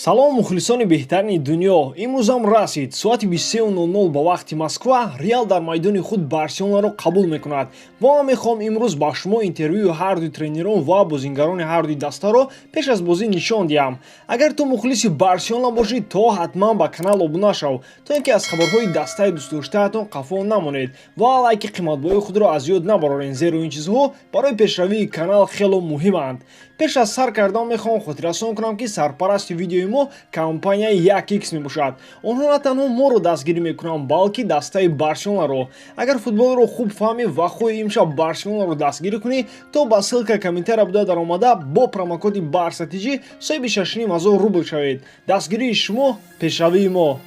салом мухлисони беҳтарини дунё. Имрӯзам расид. Соати 23:00 ба вақти Москва Реал дар майдони худ Барселонаро қабул мекунад. ва ман мехоҳам имрӯз ба шумо интервюи ҳарду тренерон ва бозингарони ҳарду дастаро пеш аз бозӣ нишон диҳам. Агар ту мухлиси Барселона бошӣ, то ҳатман ба канал обуна шав, то ин ки аз хабарҳои дастаи дӯстдоштаатон қафо намонед ва лайки қиматбои худро аз ёд набарорен, зеро ин чизҳо барои пешравии канал хело муҳиманд. пеш аз сар кардан мехоҳам хотиррасон кунам ки сарпарасти видеои мо компанияи 1x мебошад. онҳо на танҳо моро дастгирӣ мекунанд, балки дастаи Барселонаро. агар футболро хуб фаҳмӣ ва хоҳӣ имшаб Барселонаро дастгирӣ кунӣ, то ба ссилка комментария буда даромада бо промокоди барсатиҷӣ соҳиби 6,500 рубл шавед. дастгирии шумо пешравии мо.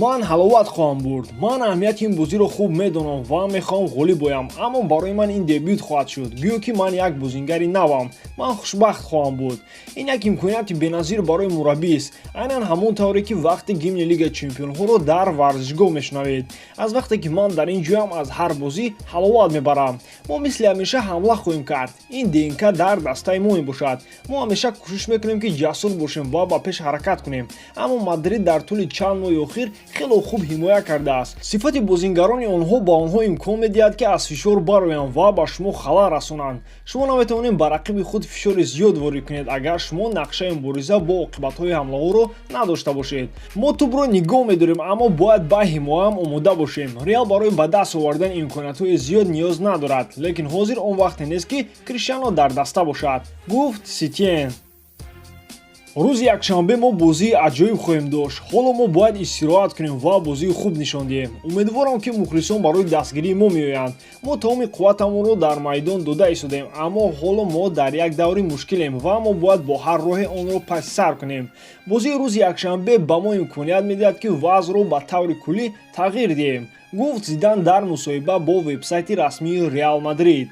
ман ҳаловат хоҳам бурд. ман аҳамияти ин бозиро хуб медонам ва мехоҳам ғолиб оям, аммо барои ман ин дебют хоҳад шуд. гӯё ки ман як бозингари навам. ман хушбахт хоҳам буд. ин як имконияти беназир барои мураббист, айнан ҳамон тавре ки вақти гимни лигаи чемпионҳоро дар варзишгоҳ мешунавед. аз вақте ки ман дар ин ҷоям аз ҳар бозӣ ҳаловат мебарам. мо мисли ҳамеша ҳамла хоҳем кард. ин ДНК дар дастаи мо мебошад. мо ҳамеша кӯшиш мекунем ки ҷасур бошем ва ба пеш ҳаракат кунем. аммо Мадрид дар тӯли чанд моҳи охир хело хуб ҳимоя кардааст. сифати бозингарони онҳо ба онҳо имкон медиҳад ки аз фишор бароянд ва ба шумо халал расонанд. шумо наметавонед ба рақиби худ фишори зиёд ворид кунед, агар шумо нақшаи мубориза бо оқибатҳои ҳамлаворо надошта бошед. мо тӯбро нигоҳ медорем, аммо бояд ба ҳимоям омода бошем. Реал барои ба даст овардани имкониятҳои зиёд ниёз надорад, лекин ҳозир он вақте нест ки Криштиано дар даста бошад, гуфт Сетьен. рӯзи якшанбе мо бозии аҷоиб хоҳем дошт. ҳоло мо бояд истироҳат кунем ва бозии хуб нишон диҳем. умедворам ки мухлисон барои дастгирии мо меоянд. мо тамоми қувватамонро дар майдон дода истодаем, аммо ҳоло мо дар як даври мушкилем ва мо бояд бо ҳар роҳе онро пасисар кунем. бозии рӯзи якшанбе ба мо имконият медиҳад ки вазъро ба таври куллӣ тағйир диҳем, гуфт Зидан дар мусоҳиба бо вебсайти расмии Реал Мадрид.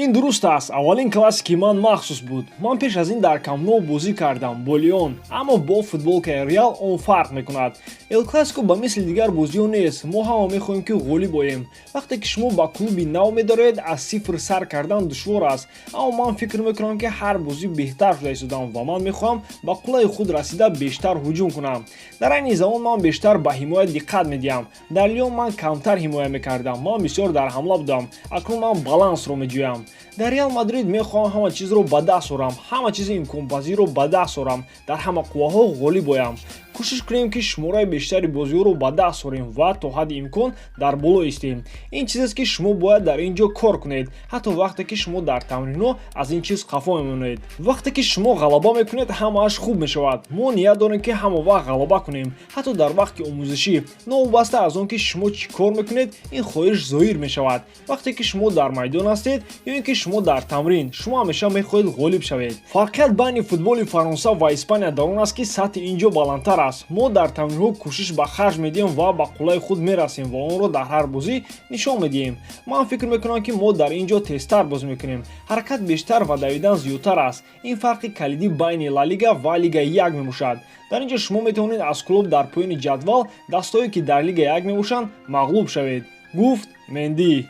ин дуруст аст. аввалин классики ман махсус буд. ман пеш аз ин дар Камп-Ноу бозӣ кардам бо Лион, аммо бо футболкаи Реал он фарқ мекунад. эл классико ба мисли дигар бозиҳо нест. мо ҳама мехоҳем ки ғолиб оем. вақте ки шумо ба клуби нав медоред, аз сифр сар кардан душвор аст, аммо ман фикр мекунам ки ҳар бозӣ беҳтар шуда истодам ва ман мехоҳам ба қуллаи худ расида бештар ҳуҷум кунам. дар айни замон ман бештар ба ҳимоя диққат медиҳам. дар Лион ман камтар ҳимоя мекардам. ман бисёр дар ҳамла будам. акнун ман балансро меҷӯям. дар Реал Мадрид мехоҳам ҳама чизро ба даст орам, ҳама чизи имконпазирро ба даст орам, дар ҳама қувваҳо ғолиб оям. кӯшиш кунем ки шумораи бештари бозиҳоро ба даст орем ва то ҳадди имкон дар боло истем. ин чизест ки шумо бояд дар ин ҷо кор кунед, ҳатто вақте ки шумо дар тамринҳо аз ин чиз қафо мемонед. вақте ки шумо ғалаба мекунед, ҳамааш хуб мешавад. мо ният дорем ки ҳама вақт ғалаба кунем, ҳатто дар вақти омӯзишӣ. новобаста аз он ки шумо чӣ кор мекунед, ин хоҳиш зоҳир мешавад. вақте ки шумо дар майдон ҳастед ё ин ки шумо дар тамрин, шумо ҳамеша мехоҳед ғолиб шавед. фарқият байни футболи Фаронса ва Испания дар он аст ки сатҳи ин ҷо баландтар аст. мо дар тамринҳо кӯшиш ба харҷ медиҳем ва ба қуллаи худ мерасем ва онро дар ҳар бозӣ нишон медиҳем. ман фикр мекунам ки мо дар ин ҷо тезтар бозӣ мекунем. ҳаракат бештар ва давидан зиёдтар аст. ин фарқи калидӣ байни Ла Лига ва Лигаи 1 мебошад. дар ин ҷо шумо метавонед аз клуб дар поёни ҷадвал дастҳое ки дар Лигаи 1 мебошанд мағлуб шавед, гуфт Менди.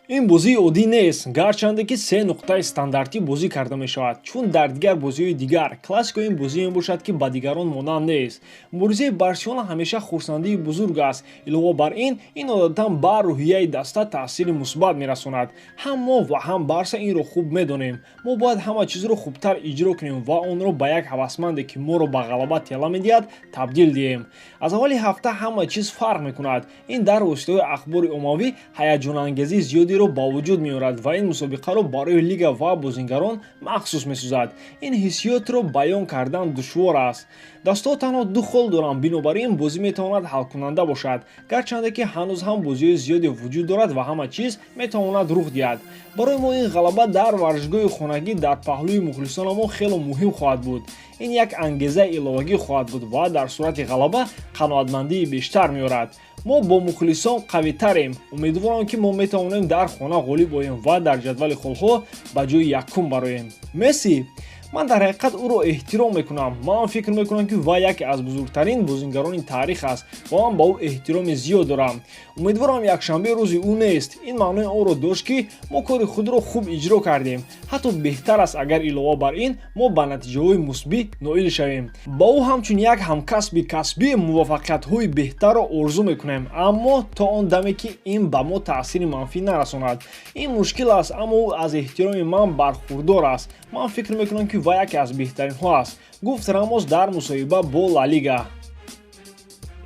ин бозии оддӣ нест, гарчанде ки 3 нуқтаи стандартӣ бозӣ карда мешавад, чун дар дигар бозиҳои дигар классико ин бозӣ мебошад ки ба дигарон монанд нест. муборизаи Барселона ҳамеша хурсандии бузург аст. илова бар ин одатан ба рӯҳияи даста таъсири мусбат мерасонад. ҳам мо ва ҳам Барса инро хуб медонем. мо бояд ҳама чизро хубтар иҷро кунем ва онро ба як ҳавасманде ки моро ба ғалаба тела медиҳад табдил диҳем. аз аввали ҳафта ҳама чиз фарқ мекунад. ин дар воситаҳои ахбори оммавӣ ҳаяҷонангезии зиёди ба вуҷуд меорад ва ин мусобиқаро барои лига ва бозингарон махсус месозад. ин ҳиссиётро баён кардан душвор аст. дастҳо танҳо ду хол доранд, бинобар ин бозӣ метавонад ҳалкунанда бошад, гарчанде ки ҳанӯз ҳам бозиҳои зиёде вуҷуд дорад ва ҳама чиз метавонад рух диҳад. барои мо ин ғалаба дар варзишгоҳи хонагӣ дар паҳлӯи мухлисона мо хело муҳим хоҳад буд. ин як ангезаи иловагӣ хоҳад буд ва дар сурати ғалаба қаноатмандии бештар меорад. мо бо мухлисон қавитарем. умедворам ки мо метавонем дар хона ғолиб оем ва дар ҷадвали холҳо ба ҷои якум бароем. Месси ман дар ҳақиқат ӯро эҳтиром мекунам. Ман фикр мекунам ки вай яке аз бузургтарин бозингарони таърих аст ва ман ба ӯ эҳтироми зиёд дорам. умедворам якшанбе рӯзи ӯ нест. ин маънои онро дошт ки мо кори худро хуб иҷро кардем. ҳатто беҳтар аст агар илова бар ин мо ба натиҷаҳои мусбит ноил шавем. ба ӯ ҳамчун як ҳамкасби касбӣ муваффақиятҳои беҳтарро орзу мекунем, аммо то он даме ки ин ба мо таъсири манфӣ нарасонад. ин мушкил аст, аммо ӯ аз эҳтироми ман бархурдор аст. ман фикр мекунам ки вай яке аз беҳтаринҳо аст, гуфт Рамос дар мусоҳиба бо Ла Лига.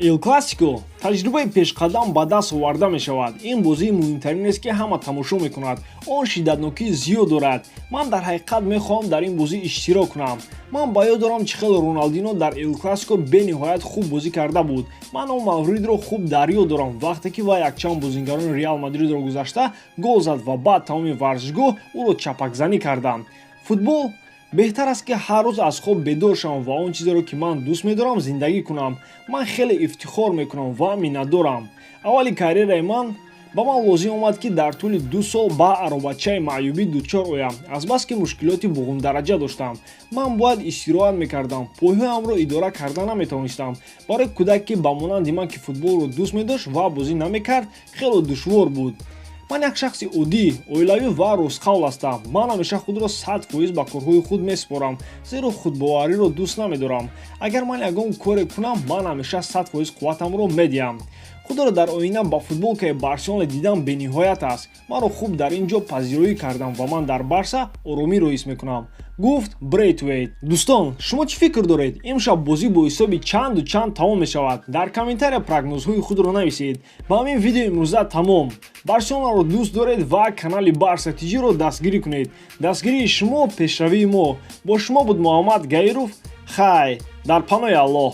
Эл Классико таҷрибаи пешқадам ба даст оварда мешавад. Ин бозии муҳимтариneст ки ҳама тамошо мекунад. Он шиддатнокии зиёд дорад. Ман дар ҳақиқат мехоҳам дар ин бозӣ иштирок кунам. Ман ба ёд дорам чӣ хел Роналдино дар Эл Классико бениҳоят хуб бозӣ карда буд. Ман он мавридро хуб дар ёд дорам, вақте ки вай якчанд бозингарони Реал Мадридро гузашта гол зад ва баъд тамоми варзишгоҳ ӯро чапакзанӣ карданд. Футбол беҳтар аст ки ҳар рӯз аз хоб бедор шавам ва он чизеро ки ман дӯст медорам зиндагӣ кунам. Ман хеле ифтихор мекунам ва миннатдорам. Аввали карьераи ман ба ман лозим омад ки дар тӯли 2 сол ба аробатчаи маъюбӣ дучор оям, азбаски мушкилоти буғумдараҷа доштам. Ман бояд истироҳат мекардам, пойҳоямро идора карда наметавонистам. Барои кӯдак ки ба монанди ман ки футболро дӯст медошт ва бозӣ намекард, хеле душвор буд. ман як шахси оддӣ, оилавӣ ва ростқавл ҳастам. Ман ҳамеша худро 100% ба корҳои худ месупорам, зеро худбовариро дӯст намедорам. Агар ман ягон коре кунам, ман ҳамеша 100% қувватамро медиҳам. худро дар оина ба футболкаи Барселона дидам бениҳоят аст. маро хуб дар ин ҷо пазироӣ кардам ва ман дар Барса оромиро ҳис мекунам, гуфт Брейтвейт. дӯстон, шумо чӣ фикр доред? Имшаб бозӣ бо ҳисоби чанду чанд тамом мешавад? Дар комментария прогнозҳои худро нависед. ба ҳамин видеои имрӯза тамом. Барселонаро дӯст доред ва канали Барса TG-ро дастгирӣ кунед. дастгирии шумо пешравии мо. бо шумо буд Муҳаммад Гаиров. хай дар паноҳи Аллоҳ.